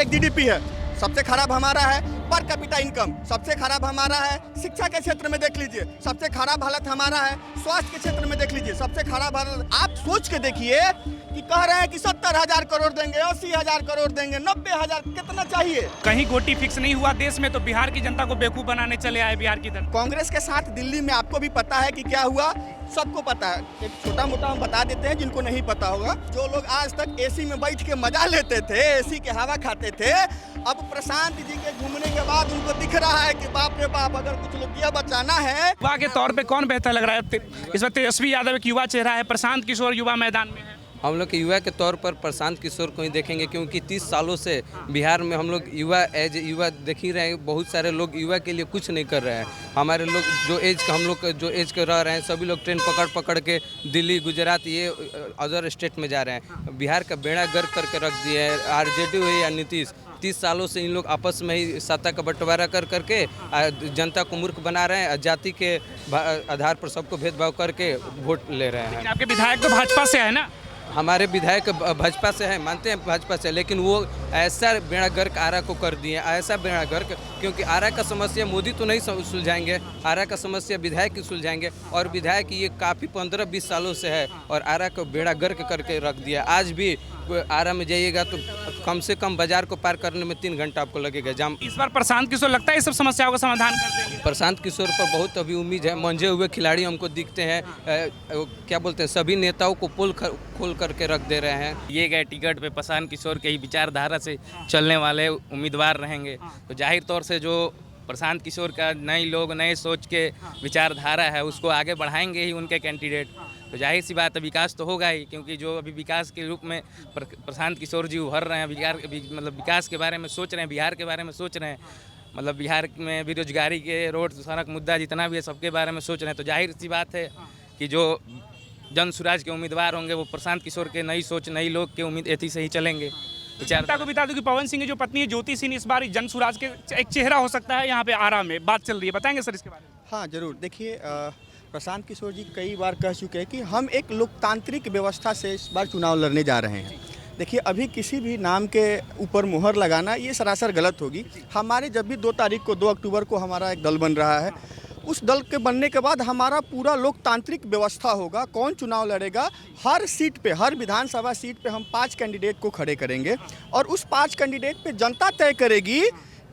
एक जीडीपी है, सबसे खराब हमारा है। पर कैपिटा इनकम सबसे खराब हमारा है। शिक्षा के क्षेत्र में देख लीजिए, सबसे खराब हालत हमारा है। स्वास्थ्य के क्षेत्र में देख लीजिए, सबसे खराब हालत। आप सोच के देखिए कि कह रहे हैं कि 70,000 करोड़ देंगे, 80,000 करोड़ देंगे, 90,000, कितना चाहिए? कहीं गोटी फिक्स नहीं हुआ देश में, तो बिहार की जनता को बेवकूफ बनाने चले आए बिहार की तरफ। कांग्रेस के साथ दिल्ली में आपको भी पता है कि क्या हुआ, सबको पता है। एक छोटा मोटा हम बता देते हैं जिनको नहीं पता होगा। जो लोग आज तक एसी में बैठ के मजा लेते थे, एसी के हवा खाते थे, अब प्रशांत जी के घूमने के बाद उनको दिख रहा है कि बाप रे बाप, अगर कुछ रुपया बचाना है। युवा के तौर पे कौन बेहतर लग रहा है इस वक्त? तेजस्वी यादव एक युवा चेहरा है, प्रशांत किशोर युवा मैदान में है। हम लोग के युवा के तौर पर प्रशांत किशोर को ही देखेंगे, क्योंकि 30 सालों से बिहार में हम लोग युवा युवा देख ही रहे हैं। बहुत सारे लोग युवा के लिए कुछ नहीं कर रहे हैं। हमारे लोग जो एज का, हम लोग जो एज के रह रहे हैं, सभी लोग ट्रेन पकड़ के दिल्ली, गुजरात, ये अदर स्टेट में जा रहे हैं। बिहार का बेड़ा गर्क करके रख दिए है आरजेडी हो या नीतीश। 30 सालों से इन लोग आपस में ही सत्ता का बंटवारा करके जनता को मूर्ख बना रहे हैं। जाति के आधार पर सबको भेदभाव करके वोट ले रहे हैं। आपके विधायक तो भाजपा से है ना? हमारे विधायक भाजपा से है, मानते हैं भाजपा से, लेकिन वो ऐसा बेड़ा गर्क आरा को कर दिए, ऐसा बेड़ा गर्क, क्योंकि आरा का समस्या मोदी तो नहीं सुलझाएंगे, आरा का समस्या विधायक ही सुलझाएंगे। और विधायक ये काफ़ी 15-20 सालों से है और आरा को बेड़ा गर्क करके रख दिया। आज भी आरा में जाइएगा तो कम से कम बाजार को पार करने में 3 घंटा आपको लगेगा जाम। इस बार प्रशांत किशोर लगता है इस सब समस्याओं का समाधान कर देंगे? प्रशांत किशोर पर बहुत अभी उम्मीद है। मंझे हुए खिलाड़ी हमको दिखते हैं, क्या बोलते हैं, सभी नेताओं को पोल खोल करके रख दे रहे हैं। ये गए टिकट पे प्रशांत किशोर के ही विचारधारा से चलने वाले उम्मीदवार रहेंगे, तो जाहिर तौर से जो प्रशांत किशोर का नए लोग नए सोच के विचारधारा है उसको आगे बढ़ाएंगे ही उनके कैंडिडेट। तो जाहिर सी बात है विकास तो होगा ही, क्योंकि जो अभी विकास के रूप में प्रशांत किशोर जी उभर रहे हैं, मतलब विकास के बारे में सोच रहे हैं, बिहार के बारे में सोच रहे हैं, मतलब बिहार में बेरोजगारी के, रोड सड़क मुद्दा जितना भी है सबके बारे में सोच रहे हैं। तो जाहिर सी बात है कि जो जन सुराज के उम्मीदवार होंगे वो प्रशांत किशोर के नई सोच, नई लोग के उम्मीद एथी से ही चलेंगे। जनता को बता दूं कि पवन सिंह की जो पत्नी है ज्योति सिंह इस बार जन सुराज के एक चेहरा हो सकता है। यहाँ पे आरा में बात चल रही है, बताएंगे सर इसके बारे में? हाँ जरूर। देखिए, प्रशांत किशोर जी कई बार कह चुके हैं कि हम एक लोकतांत्रिक व्यवस्था से इस बार चुनाव लड़ने जा रहे हैं। देखिए, अभी किसी भी नाम के ऊपर मुहर लगाना ये सरासर गलत होगी। हमारे जब भी 2 तारीख को 2 अक्टूबर को हमारा एक दल बन रहा है, उस दल के बनने के बाद हमारा पूरा लोकतांत्रिक व्यवस्था होगा। कौन चुनाव लड़ेगा, हर सीट पे, हर विधानसभा सीट पे हम 5 कैंडिडेट को खड़े करेंगे और उस 5 कैंडिडेट पे जनता तय करेगी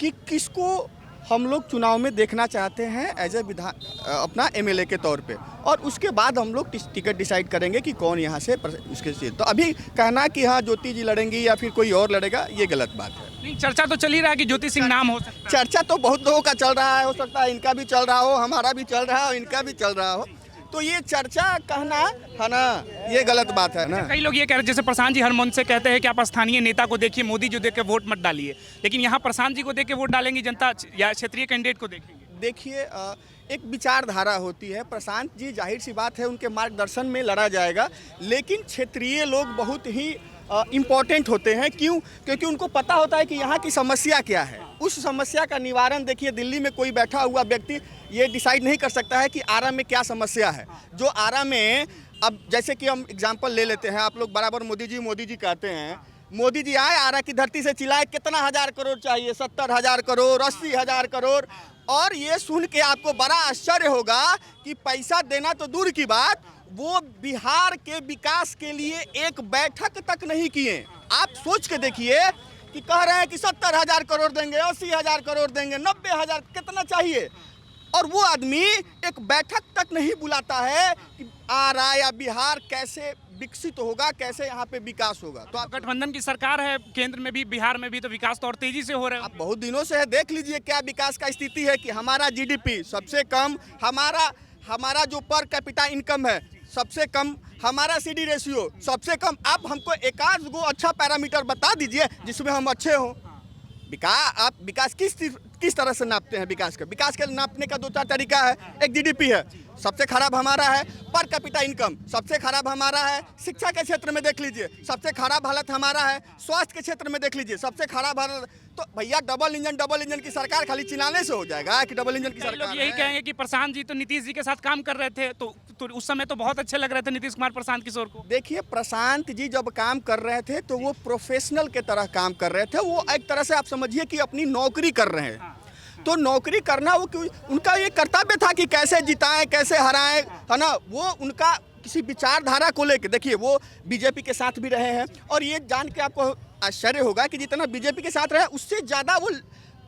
कि किसको हम लोग चुनाव में देखना चाहते हैं एज ए अपना एमएलए के तौर पे, और उसके बाद हम लोग टिकट डिसाइड करेंगे कि कौन यहाँ से उसके सीट। तो अभी कहना कि हाँ ज्योति जी लड़ेंगी या फिर कोई और लड़ेगा, ये गलत बात है। नहीं, चर्चा तो चल ही रहा है कि ज्योति सिंह नाम हो सकता है। चर्चा तो बहुत लोगों का चल रहा है, हो सकता है इनका भी चल रहा हो, हमारा भी चल रहा हो, इनका भी चल रहा हो। तो ये चर्चा कहना है ना, ये गलत बात है ना। कई लोग ये कह रहे हैं, जैसे प्रशांत जी हर मंच से कहते हैं कि आप स्थानीय नेता को देखिए, मोदी जो देख के वोट मत डालिए, लेकिन यहाँ प्रशांत जी को देख के वोट डालेंगी जनता या क्षेत्रीय कैंडिडेट को देखेंगे? देखिए, एक विचारधारा होती है। प्रशांत जी जाहिर सी बात है उनके मार्गदर्शन में लड़ा जाएगा, लेकिन क्षेत्रीय लोग बहुत ही इम्पॉर्टेंट होते हैं। क्यों? क्योंकि उनको पता होता है कि यहाँ की समस्या क्या है। उस समस्या का निवारण, देखिए दिल्ली में कोई बैठा हुआ व्यक्ति ये डिसाइड नहीं कर सकता है कि आरा में क्या समस्या है। जो आरा में, अब जैसे कि हम एग्जांपल ले लेते हैं, आप लोग बराबर मोदी जी कहते हैं। मोदी जी आए, आरा की धरती से चिल्लाए कितना 1000 करोड़ चाहिए, 70,000 करोड़, 80,000 करोड़, और ये सुन के आपको बड़ा आश्चर्य होगा कि पैसा देना तो दूर की बात, वो बिहार के विकास के लिए एक बैठक तक नहीं किए। आप सोच के देखिए कि कह रहे हैं कि 70,000 करोड़ देंगे, 80,000 करोड़ देंगे, 90,000, कितना चाहिए, और वो आदमी एक बैठक तक नहीं बुलाता है कि आरा या बिहार कैसे विकसित होगा, कैसे यहाँ पे विकास होगा। तो आप गठबंधन की सरकार है केंद्र में भी, बिहार में भी, तो विकास तो और तेजी से हो रहा है। आप बहुत दिनों से है, देख लीजिए क्या विकास का स्थिति है कि हमारा जीडीपी सबसे कम, हमारा जो पर कैपिटा इनकम है सबसे कम, हमारा सीडी रेशियो सबसे कम। आप हमको एकाध गो अच्छा पैरामीटर बता दीजिए जिसमें हम अच्छे हों। आप विकास किस तरह से नापते हैं? विकास के नापने का 2-4 तरीका है। एक जीडीपी है, सबसे खराब हमारा है। पर कैपिटा इनकम सबसे खराब हमारा है। शिक्षा के क्षेत्र में देख लीजिए सबसे खराब हालत हमारा है। स्वास्थ्य के क्षेत्र में देख लीजिए सबसे खराब हालत। तो भैया डबल इंजन की सरकार खाली चिल्लाने से हो जाएगा कि डबल इंजन की कई लोग सरकार यही है। कहेंगे कि प्रशांत जी तो नीतीश जी के साथ काम कर रहे थे, तो उस समय तो बहुत अच्छे लग रहे थे नीतीश कुमार प्रशांत किशोर को। देखिए प्रशांत जी जब काम कर रहे थे तो वो प्रोफेशनल के तरह काम कर रहे थे। वो एक तरह से आप समझिए कि अपनी नौकरी कर रहे हैं। तो नौकरी करना उनका ये कर्तव्य था कि कैसे जिताएं कैसे हराएं, है ना। वो उनका किसी विचारधारा को लेकर देखिए वो बीजेपी के साथ भी रहे हैं। और ये जान के आपको आश्चर्य होगा कि जितना बीजेपी के साथ रहे उससे ज़्यादा वो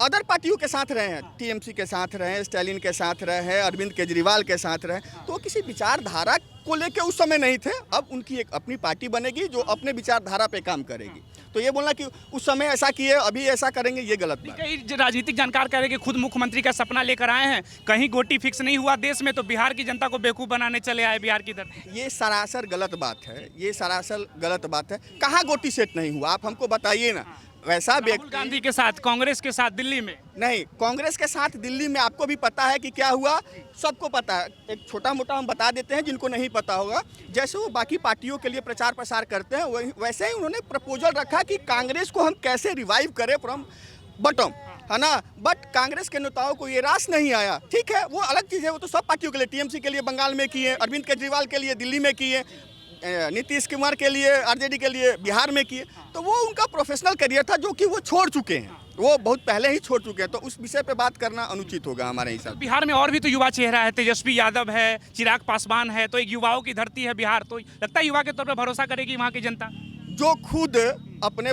अदर पार्टियों के साथ रहे हैं। टीएमसी के साथ रहे हैं, स्टालिन के साथ रहे हैं, अरविंद केजरीवाल के साथ रहे। तो वो किसी विचारधारा को लेके उस समय नहीं थे। अब उनकी एक अपनी पार्टी बनेगी जो अपने विचारधारा पे काम करेगी। तो ये बोलना कि उस समय ऐसा किए अभी ऐसा करेंगे ये गलत बात है। कई राजनीतिक जानकार कह रहे हैं कि खुद मुख्यमंत्री का सपना लेकर आए हैं, कहीं गोटी फिक्स नहीं हुआ देश में तो बिहार की जनता को बेवकूफ़ बनाने चले आए बिहार की धरती। ये सरासर गलत बात है। ये सरासर गलत बात है। कहाँ गोटी सेट नहीं हुआ आप हमको बताइए ना। वैसा राहुल व्यक्ति गांधी के साथ, कांग्रेस के साथ दिल्ली में नहीं, कांग्रेस के साथ दिल्ली में आपको भी पता है कि क्या हुआ, सबको पता है। एक छोटा मोटा हम बता देते हैं जिनको नहीं पता होगा। जैसे वो बाकी पार्टियों के लिए प्रचार प्रसार करते हैं वैसे ही उन्होंने प्रपोजल रखा कि कांग्रेस को हम कैसे रिवाइव करें फ्रॉम बॉटम, है ना। बट कांग्रेस के नेताओं को ये रास नहीं आया। ठीक है वो अलग चीज़ है, वो तो सब पार्टियों के लिए, टीएमसी के लिए बंगाल में किए, अरविंद केजरीवाल के लिए दिल्ली में किए, नीतीश कुमार के लिए आरजेडी के लिए बिहार में किए। तो वो उनका प्रोफेशनल करियर था जो कि वो छोड़ चुके हैं, वो बहुत पहले ही छोड़ चुके हैं। तो उस विषय पे बात करना अनुचित होगा हमारे हिसाब से। बिहार में और भी तो युवा चेहरा है, तेजस्वी यादव है, चिराग पासवान है, तो एक युवाओं की धरती है बिहार। तो लगता है युवा के तौर पर भरोसा करेगी वहाँ की जनता। जो खुद अपने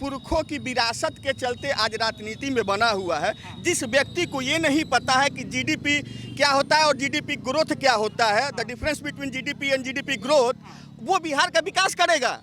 पुरखों की विरासत के चलते आज राजनीति में बना हुआ है, जिस व्यक्ति को ये नहीं पता है कि जीडीपी क्या होता है और जीडीपी ग्रोथ क्या होता है, the difference between GDP and GDP growth, वो बिहार का विकास करेगा।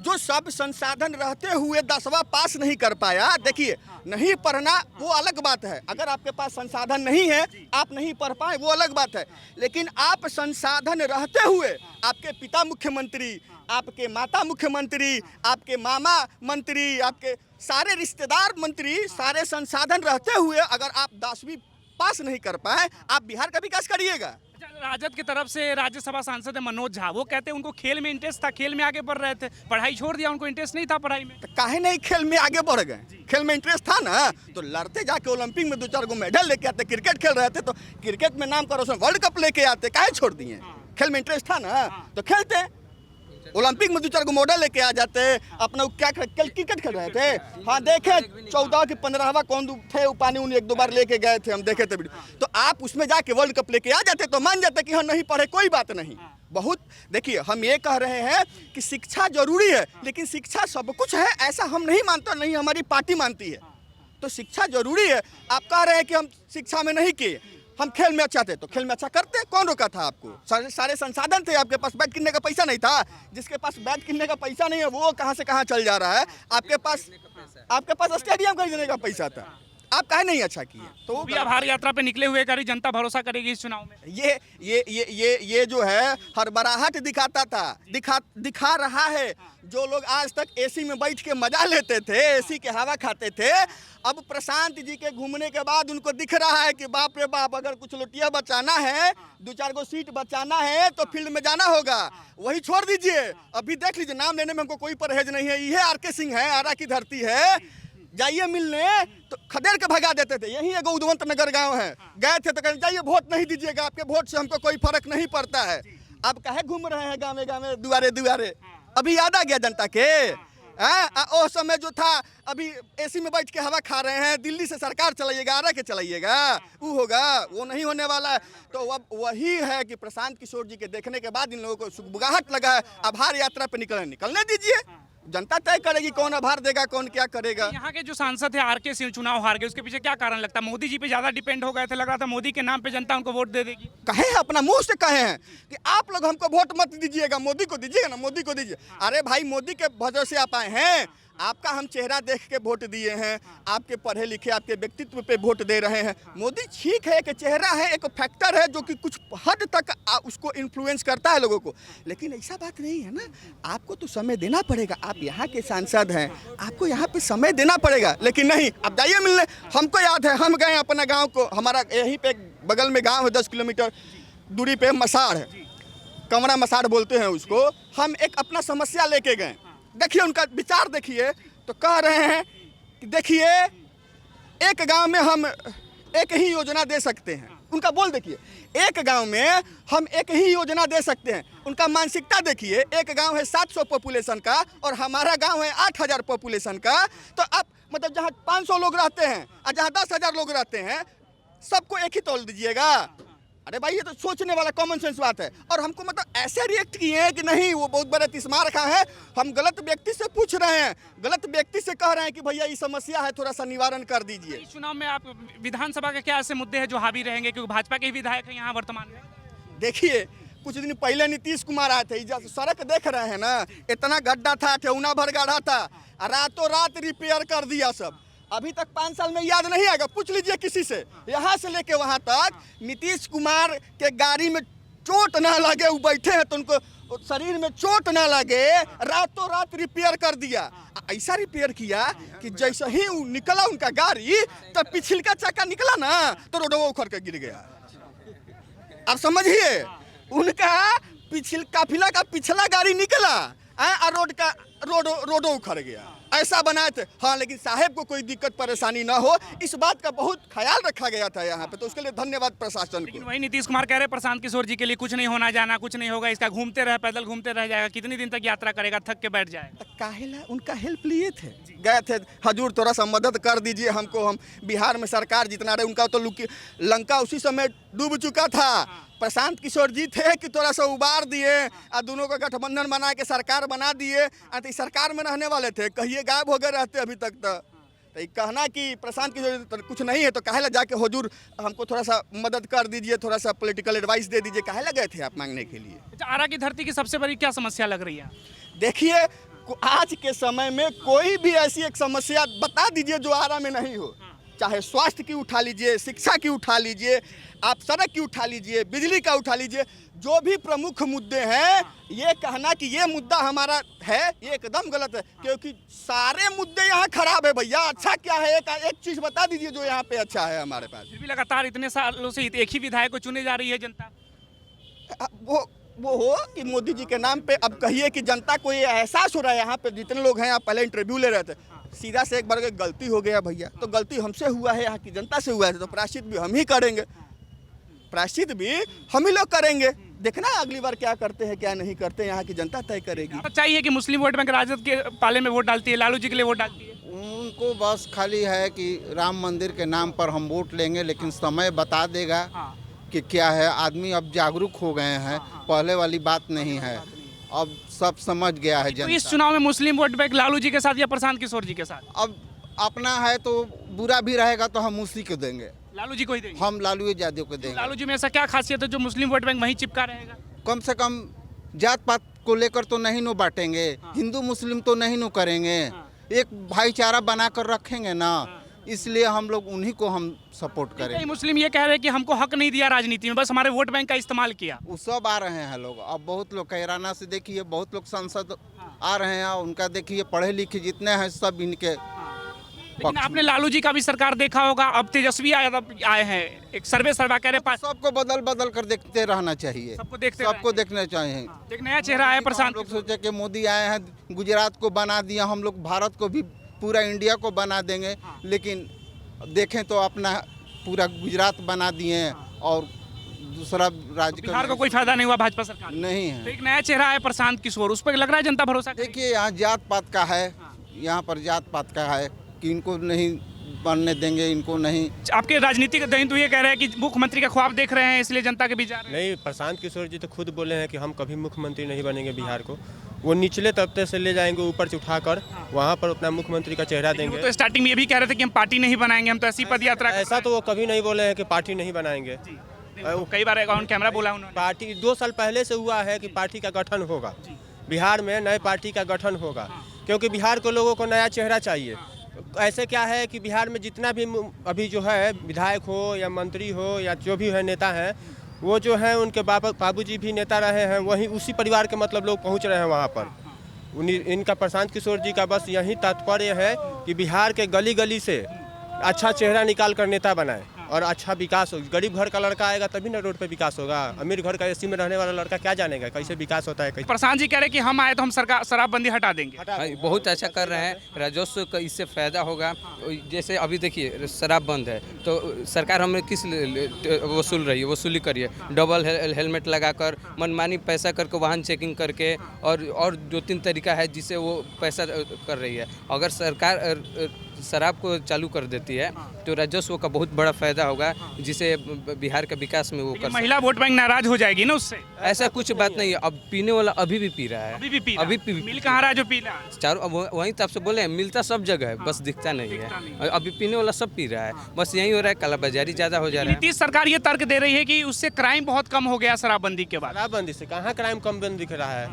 जो सब संसाधन रहते हुए 10वां पास नहीं कर पाया, देखिए नहीं पढ़ना वो अलग बात है। अगर आपके पास संसाधन नहीं है, आप नहीं पढ़ पाए, वो अलग बात है। लेकिन आप संसाधन रहते हुए, आपके पिता मुख्यमंत्री, आपके माता मुख्यमंत्री, आपके मामा मंत्री, आपके सारे रिश्तेदार मंत्री, सारे संसाधन रहते हुए अगर आप 10वीं पास नहीं कर पाए, आप बिहार का विकास करिएगा। राजद की तरफ से राज्यसभा सांसद है मनोज झा, वो कहते हैं उनको खेल में इंटरेस्ट था, खेल में आगे बढ़ रहे थे, पढ़ाई छोड़ दिया, उनको इंटरेस्ट नहीं था पढ़ाई में। तो काहे नहीं खेल में आगे बढ़ गए? खेल में इंटरेस्ट था ना तो लड़ते जाके ओलंपिक में 2-4 गो मेडल लेके आते। क्रिकेट खेल रहे थे तो क्रिकेट में नाम करो, वर्ल्ड कप लेके आते, काहे छोड़ दिए? खेल में इंटरेस्ट था ना तो खेलते, ओलंपिक में 2-4 गो मेडल लेके आ जाते। अपना क्या क्रिकेट खेल रहे थे, हाँ देखे 14 कि 15वां कौन थे वो पानी उन्हें 1-2 बार लेके गए थे, हम देखे थे वीडियो। तो आप उसमें जाके वर्ल्ड कप लेके आ जाते तो मान जाते कि हाँ नहीं पढ़े कोई बात नहीं। बहुत देखिए हम ये कह रहे हैं कि शिक्षा जरूरी है, लेकिन शिक्षा सब कुछ है ऐसा हम नहीं मानते, नहीं हमारी पार्टी मानती है। तो शिक्षा जरूरी है। आप कह रहे हैं कि हम शिक्षा में नहीं किए, हम खेल में अच्छा थे तो खेल में अच्छा करते, कौन रोका था आपको? सारे संसाधन थे आपके पास, बैट किनने का पैसा नहीं था। जिसके पास बैट किनने का पैसा नहीं है वो कहाँ से कहाँ चल जा रहा है। आपके पास स्टेडियम खरीदने का पैसा था, आप काहे नहीं अच्छा किए? तो अभी आभार यात्रा पे निकले हुए करी जनता भरोसा करेगी इस चुनाव में। ये जो है हड़बड़ाहट दिखाता था, दिखा रहा है। जो लोग आज तक एसी में बैठ के मजा लेते थे, एसी के हवा खाते थे, अब प्रशांत जी के घूमने के बाद उनको दिख रहा है कि बाप रे बाप, अगर कुछ लुटिया बचाना है, 2-4 गो सीट बचाना है तो फील्ड में जाना होगा। वही छोड़ दीजिए, अभी देख लीजिए, नाम लेने में हमको कोई परहेज नहीं है। ये आर.के. सिंह है, आरा की धरती है, जाइए मिलने तो खदेड़ के भगा देते थे। यही एगो उद्वंत नगर गांव है, गए थे तो कहते जाइए वोट नहीं दीजिएगा, आपके वोट से हमको कोई फर्क नहीं पड़ता है। अब काहे घूम रहे हैं गाँव में दुआरे? अभी याद आ गया जनता के? ओ समय जो था, अभी एसी में बैठ के हवा खा रहे हैं, दिल्ली से सरकार चलाइएगा, आरा के चलाइएगा, वो होगा? वो नहीं होने वाला है। तो अब वही है कि प्रशांत किशोर जी के देखने के बाद इन लोगों को सुगबुगाहट लगा है। आभार यात्रा पे निकलने दीजिए, जनता तय करेगी कौन आभार देगा, कौन क्या करेगा। यहाँ के जो सांसद है आर.के. सिंह चुनाव हार गए, उसके पीछे क्या कारण लगता है? मोदी जी पे ज्यादा डिपेंड हो गए थे, लग रहा था मोदी के नाम पे जनता उनको वोट दे देगी। कहे हैं अपना मुंह से कहे हैं कि आप लोग हमको वोट मत दीजिएगा, मोदी को दीजिएगा ना, मोदी को दीजिए। अरे भाई मोदी के वजह से आप आए हैं, आपका हम चेहरा देख के वोट दिए हैं, आपके पढ़े लिखे, आपके व्यक्तित्व पे वोट दे रहे हैं। मोदी ठीक है, एक चेहरा है, एक फैक्टर है जो कि कुछ हद तक उसको इन्फ्लुएंस करता है लोगों को, लेकिन ऐसा बात नहीं है ना। आपको तो समय देना पड़ेगा, आप यहाँ के सांसद हैं, आपको यहाँ पे समय देना पड़ेगा। लेकिन नहीं, आप जाइए मिलने। हमको याद है, हम गए अपना गाँव को, हमारा यहीं पे बगल में गाँव है 10 किलोमीटर, दूरी पे मसाढ़ है, कमरा मसाढ़ बोलते हैं उसको। हम एक अपना समस्या लेके गए, देखिए उनका विचार देखिए, तो कह रहे हैं कि देखिए एक गांव में हम एक ही योजना दे सकते हैं। उनका बोल देखिए, एक गांव में हम एक ही योजना दे सकते हैं। उनका मानसिकता देखिए, एक गांव है 700 पॉपुलेशन का और हमारा गांव है 8000 पॉपुलेशन का। तो आप मतलब जहां 500 लोग रहते हैं और जहां 10,000 लोग रहते हैं, सबको एक ही तौल दीजिएगा? अरे भाई ये तो सोचने वाला कॉमन सेंस बात है। और हमको मतलब ऐसे रिएक्ट किए हैं कि नहीं वो बहुत बड़ा तिस्मा रखा है, हम गलत व्यक्ति से पूछ रहे हैं, गलत व्यक्ति से कह रहे हैं कि भैया ये समस्या है, थोड़ा सा निवारण कर दीजिए। इस चुनाव में आप विधानसभा के क्या ऐसे मुद्दे हैं जो हावी रहेंगे, क्योंकि भाजपा के ही विधायक हैं यहाँ वर्तमान में? देखिए कुछ दिन पहले नीतीश कुमार आए थे, इधर सड़क देख रहे हैं ना, इतना गड्ढा था, ठेहुना भर गड्ढा था, रातों रात रिपेयर कर दिया सब। अभी तक 5 साल में याद नहीं आएगा, पूछ लीजिए किसी से। यहाँ से लेके वहाँ तक नीतीश कुमार के गाड़ी में चोट ना लगे, वो बैठे हैं तो उनको शरीर में चोट ना लगे, रातों रात रिपेयर कर दिया। ऐसा रिपेयर किया कि जैसे ही वो निकला उनका गाड़ी, तो पिछले चक्का निकला ना तो रोडवा उखड़ के गिर गया। आप समझिए, उनका काफिला का पिछला गाड़ी निकला और रोड उखड़ गया, ऐसा बनाए थे। हाँ, लेकिन साहब को कोई दिक्कत परेशानी ना हो, इस बात का बहुत ख्याल रखा गया था यहाँ पे, तो उसके लिए धन्यवाद प्रशासन को। वही नीतीश कुमार कह रहे हैं प्रशांत किशोर जी के लिए कुछ नहीं होना जाना, कुछ नहीं होगा, इसका घूमते रहे, पैदल घूमते रह जाएगा, कितनी दिन तक यात्रा करेगा, थक के बैठ जाएगा। काहेला उनका हेल्प लिए थे, गए थे, हजूर थोड़ा सा मदद कर दीजिए हमको, हम बिहार में सरकार जितना रहे, उनका तो लंका उसी समय डूब चुका था। प्रशांत किशोर जी थे कि थोड़ा सा उबार दिए और दोनों का गठबंधन बना के सरकार बना दिए, तो सरकार में रहने वाले थे, कहिए गायब हो गए रहते अभी तक। तो कहना कि प्रशांत किशोर कुछ नहीं है तो काहेला जाके हुजूर हमको थोड़ा सा मदद कर दीजिए, थोड़ा सा पॉलिटिकल एडवाइस दे दीजिए, काहेला गए थे आप मांगने के लिए? अच्छा, आरा की धरती की सबसे बड़ी क्या समस्या लग रही है? देखिए आज के समय में कोई भी ऐसी एक समस्या बता दीजिए जो आरा में नहीं हो, चाहे स्वास्थ्य की उठा लीजिए, शिक्षा की उठा लीजिए, आप सड़क की उठा लीजिए, बिजली का उठा लीजिए, जो भी प्रमुख मुद्दे हैं, ये कहना कि ये मुद्दा हमारा है ये एकदम गलत है, क्योंकि सारे मुद्दे यहाँ खराब है भैया। अच्छा क्या है, एक चीज़ बता दीजिए जो यहाँ पे अच्छा है हमारे पास। फिर भी लगातार इतने सालों से एक ही विधायक को चुने जा रही है जनता। वो हो कि मोदी जी के नाम पे अब कहिए कि जनता को ये एहसास हो रहा है, यहाँ पे जितने लोग हैं, आप पहले इंटरव्यू ले रहे थे, सीधा से एक बार गलती हो गया भैया, तो गलती हमसे हुआ है, यहाँ की जनता से हुआ है, तो प्रायश्चित भी हम ही करेंगे, प्रायश्चित भी हम ही लोग करेंगे। देखना अगली बार क्या करते हैं क्या नहीं करते, यहाँ की जनता तय करेगी। सच्चाई है कि मुस्लिम वोट बैंक राजद के पाले में वोट डालती है, लालू जी के लिए वोट डालती है? उनको बस खाली है कि राम मंदिर के नाम पर हम वोट लेंगे, लेकिन समय बता देगा कि क्या है। आदमी अब जागरूक हो गए हैं, पहले वाली बात नहीं है, अब सब समझ गया है जनता। तो इस चुनाव में मुस्लिम वोट बैंक लालू जी के साथ या प्रशांत किशोर जी के साथ? अब अपना है तो बुरा भी रहेगा तो हम उसी को देंगे, लालू जी को ही देंगे। हम लालू यादव को देंगे। लालू जी में ऐसा क्या खासियत है जो मुस्लिम वोट बैंक वहीं चिपका रहेगा? कम से कम जात पात को लेकर तो नहीं नो बांटेंगे, हिंदू मुस्लिम तो नहीं नो करेंगे, एक भाईचारा बनाकर रखेंगे ना, इसलिए हम लोग उन्हीं को हम सपोर्ट करें। मुस्लिम ये कह रहे हैं कि हमको हक नहीं दिया राजनीति में, बस हमारे वोट बैंक का इस्तेमाल किया। वो सब आ रहे हैं लोग, अब बहुत लोग कैराना से देखिए, बहुत लोग सांसद आ रहे हैं, उनका देखिए पढ़े लिखे जितने हैं सब इनके। लेकिन आपने लालू जी का भी सरकार देखा होगा, अब तेजस्वी आए हैं, एक सर्वे कह रहे सबको बदल बदल कर देखते रहना चाहिए, सबको देखना चाहिए। एक नया चेहरा है प्रशांत। लोग सोचे कि मोदी आए हैं, गुजरात को बना दिया, हम लोग भारत को भी, पूरा इंडिया को बना देंगे, लेकिन देखें तो अपना पूरा गुजरात बना दिए और दूसरा राज्य बिहार को कोई फायदा नहीं हुआ भाजपा सरकार नहीं है। तो एक नया चेहरा है प्रशांत किशोर, उस पर लग रहा है जनता भरोसा। देखिए यहाँ जात पात का है, यहाँ पर जात पात का है कि इनको नहीं बनने देंगे, इनको नहीं। आपके राजनीतिक दही तो ये कह रहे हैं कि मुख्यमंत्री का ख्वाब देख रहे हैं, इसलिए जनता के बीच जा रहे हैं। नहीं, प्रशांत किशोर जी तो खुद बोले हैं कि हम कभी मुख्यमंत्री नहीं बनेंगे बिहार को, वो निचले तबके से ले जाएंगे ऊपर से उठाकर, वहाँ पर अपना मुख्यमंत्री का चेहरा देंगे। तो स्टार्टिंग में ये भी कह रहे थे कि हम पार्टी नहीं बनाएंगे, हम तो ऐसी पद यात्रा। ऐसा तो वो कभी नहीं बोले हैं कि पार्टी नहीं बनाएंगे, वो कई बार ऑन कैमरा बोला उन्होंने। पार्टी 2 साल पहले से हुआ है कि पार्टी का गठन होगा, बिहार में नए पार्टी का गठन होगा, क्योंकि बिहार के लोगों को नया चेहरा चाहिए। ऐसे क्या है कि बिहार में जितना भी अभी जो है विधायक हो या मंत्री हो या जो भी है नेता हैं, वो जो है उनके बाबूजी भी नेता रहे हैं, वहीं उसी परिवार के मतलब लोग पहुंच रहे हैं वहाँ पर। इनका प्रशांत किशोर जी का बस यही तात्पर्य है कि बिहार के गली गली से अच्छा चेहरा निकाल कर नेता बनाए और अच्छा विकास हो। गरीब घर का लड़का आएगा तभी ना रोड पे विकास होगा। अमीर घर का एसी में रहने वाला लड़का क्या जानेगा कैसे विकास होता है। कैसे प्रशांत जी कह रहे हैं कि हम आए तो हम सरकार शराबबंदी हटा देंगे। हाँ, बहुत अच्छा कर रहे हैं। राजस्व का इससे फ़ायदा होगा। जैसे अभी देखिए शराब बंद है तो सरकार हमें किस वसूल रही है, वसूली करिए। डबल हेलमेट लगाकर मनमानी पैसा करके वाहन चेकिंग करके और 2-3 तरीका है जिससे वो पैसा कर रही है। अगर सरकार शराब को चालू कर देती है तो राजस्व का बहुत बड़ा फायदा होगा जिससे बिहार का विकास में वो कर महिला वोट बैंक नाराज हो जाएगी ना उससे। ऐसा कुछ बात नहीं है। अब पीने वाला अभी भी पी रहा है, मिल कहाँ रहा है जो पी रहा है? चारों वहीं तो आपसे बोले मिलता सब जगह है, बस दिखता नहीं है। अभी पीने वाला सब पी रहा है, बस यही हो रहा है कालाबाजारी ज़्यादा हो जा रहा है। नीतीश सरकार ये तर्क दे रही है कि उससे क्राइम बहुत कम हो गया शराबबंदी के बाद। शराबबंदी से कहाँ क्राइम कम दिख रहा है?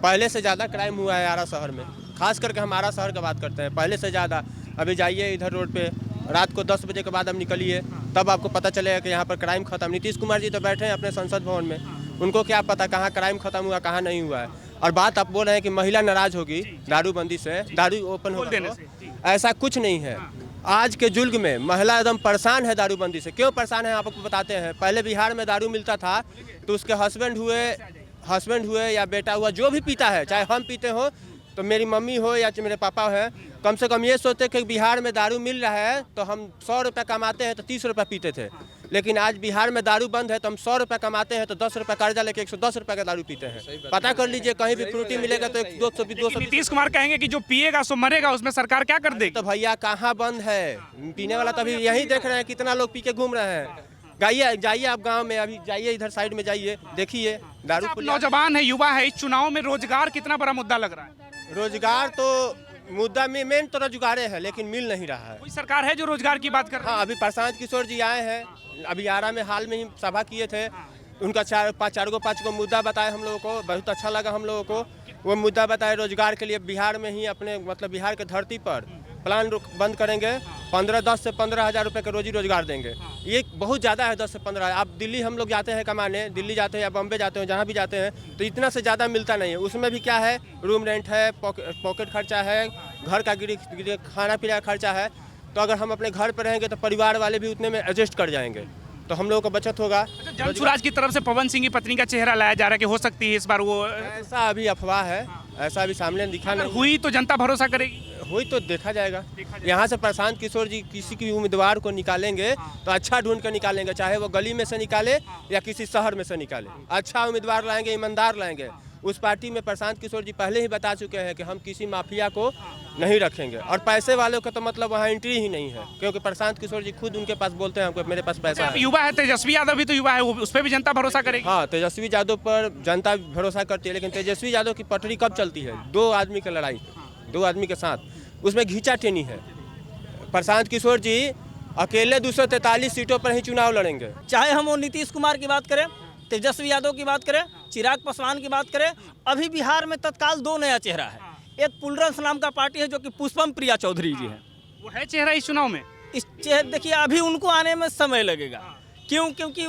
पहले से ज़्यादा क्राइम हुआ है आरा शहर में। खास करके हम आरा शहर की बात करते हैं, पहले से ज़्यादा। अभी जाइए इधर रोड पे रात को 10 बजे के बाद हम निकलिए तब आपको पता चलेगा कि यहाँ पर क्राइम खत्म। नीतीश कुमार जी तो बैठे हैं अपने संसद भवन में, उनको क्या पता कहाँ क्राइम खत्म हुआ कहाँ नहीं हुआ है। और बात आप बोल रहे हैं कि महिला नाराज होगी दारूबंदी से, दारू ओपन हो देने से, ऐसा कुछ नहीं है। आज के युग में महिला एकदम परेशान है दारूबंदी से। क्यों परेशान है आपको बताते हैं। पहले बिहार में दारू मिलता था तो उसके हस्बैंड हुए या बेटा हुआ जो भी पीता है, चाहे हम पीते हो तो मेरी मम्मी हो या मेरे पापा है, कम से कम ये सोचते कि बिहार में दारू मिल रहा है तो हम 100 रुपये कमाते हैं तो 30 रुपये पीते थे। लेकिन आज बिहार में दारू बंद है तो हम 100 रुपये कमाते हैं तो 10 रुपये कर्जा लेके 110 रुपये का दारू पीते हैं। पता कर लीजिए कहीं भी फ्रूटी मिलेगा तो 200। नीतीश कुमार कहेंगे कि जो पिएगा सो मरेगा, उसमें सरकार क्या कर देगी? तो भैया कहाँ बंद है? पीने वाला तो अभी यहीं देख रहे हैं कितना लोग पी के घूम रहे हैं। जाइए आप गांव में, अभी जाइए इधर साइड में जाइए, देखिए दारू। नौजवान है, युवा है, इस चुनाव में रोजगार कितना बड़ा मुद्दा लग रहा है? रोजगार तो मुद्दा में मेन तो रोजगार है लेकिन मिल नहीं रहा है। कोई सरकार है जो रोजगार की बात कर रही है? हाँ, अभी प्रशांत किशोर जी आए हैं, अभी आरा में हाल में ही सभा किए थे। उनका 4 गो मुद्दा बताए हम लोगों को, बहुत अच्छा लगा हम लोगों को। वो मुद्दा बताए रोजगार के लिए बिहार में ही अपने मतलब बिहार के धरती पर प्लान बंद करेंगे। 10 से 15 हज़ार रुपये का रोजगार देंगे। ये बहुत ज़्यादा है 10 से 15। आप दिल्ली हम लोग जाते हैं कमाने, दिल्ली जाते हैं या बॉम्बे जाते हैं, जहाँ भी जाते हैं तो इतना से ज़्यादा मिलता नहीं है। उसमें भी क्या है, रूम रेंट है, पॉकेट खर्चा है, घर का खाना पीना का खर्चा है। तो अगर हम अपने घर पर रहेंगे तो परिवार वाले भी उतने में एडजस्ट कर जाएंगे तो हम लोगों को बचत होगा। जन सुराज की तरफ से पवन सिंह की पत्नी का चेहरा लाया जा रहा है कि हो सकती है इस बार वो। ऐसा अभी अफवाह है, ऐसा अभी सामने दिखा नहीं। हुई तो जनता भरोसा करेगी, हुई तो देखा जाएगा। यहाँ से प्रशांत किशोर जी किसी की उम्मीदवार को निकालेंगे तो अच्छा ढूंढ कर निकालेंगे, चाहे वो गली में से निकाले या किसी शहर में से निकाले। अच्छा उम्मीदवार लाएंगे, ईमानदार लाएंगे। उस पार्टी में प्रशांत किशोर जी पहले ही बता चुके हैं कि हम किसी माफिया को नहीं रखेंगे और पैसे वालों का तो मतलब वहाँ एंट्री ही नहीं है, क्योंकि प्रशांत किशोर जी खुद उनके पास बोलते हैं हमको मेरे पास पैसा है। युवा है, तेजस्वी यादव भी तो युवा है, उस पर भी जनता भरोसा करेगी। हाँ, तेजस्वी यादव पर जनता भरोसा करती है, लेकिन तेजस्वी यादव की पटरी कब चलती है? 2 आदमी की लड़ाई, 2 आदमी के साथ, उसमें घींचाटेनी है। प्रशांत किशोर जी अकेले 243 सीटों पर ही चुनाव लड़ेंगे। चाहे हम वो नीतीश कुमार की बात करें, तेजस्वी यादव की बात करें, चिराग पासवान की बात करें, अभी बिहार में तत्काल 2 नया चेहरा है। एक पुलरंस नाम का पार्टी है जो कि पुष्पम प्रिया चौधरी जी हैं। वो है चेहरा इस चुनाव में। देखिए अभी उनको आने में समय लगेगा। क्योंकि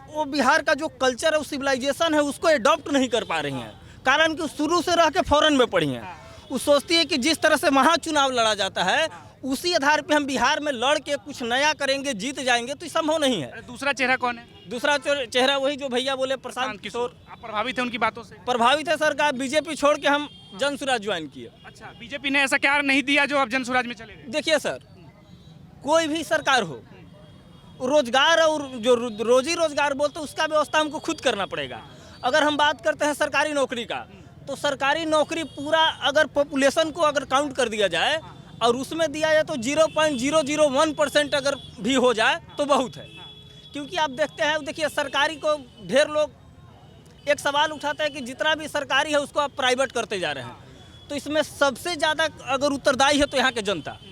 वो बिहार का जो कल्चर है, सिविलाइजेशन है, उसको एडॉप्ट नहीं कर पा रही हैं। कारण कि शुरू से रह के फॉरेन में पढ़ी हैं। वो सोचती है कि जिस तरह से वहाँ चुनाव लड़ा जाता है उसी आधार पे हम बिहार में लड़ के कुछ नया करेंगे, जीत जाएंगे, तो संभव नहीं है। दूसरा चेहरा कौन है? दूसरा चेहरा वही जो भैया बोले, प्रशांत किशोर। आप प्रभावित है उनकी बातों से? प्रभावित है सरकार। बीजेपी छोड़ के हम जन सुराज ज्वाइन किए। अच्छा, बीजेपी ने ऐसा क्या नहीं दिया जो आप जन सुराज में चले गए? देखिए सर, कोई भी सरकार हो, रोजगार और जो रोजी रोजगार बोलते उसका व्यवस्था हमको खुद करना पड़ेगा। अगर हम बात करते हैं सरकारी नौकरी का, तो सरकारी नौकरी पूरा अगर पॉपुलेशन को अगर काउंट कर दिया जाए और उसमें दिया जाए तो 0.001% अगर भी हो जाए तो बहुत है। क्योंकि आप देखते हैं, देखिए सरकारी को ढेर लोग एक सवाल उठाते हैं कि जितना भी सरकारी है उसको आप प्राइवेट करते जा रहे हैं। तो इसमें सबसे ज़्यादा अगर उत्तरदायी है तो यहाँ के जनता।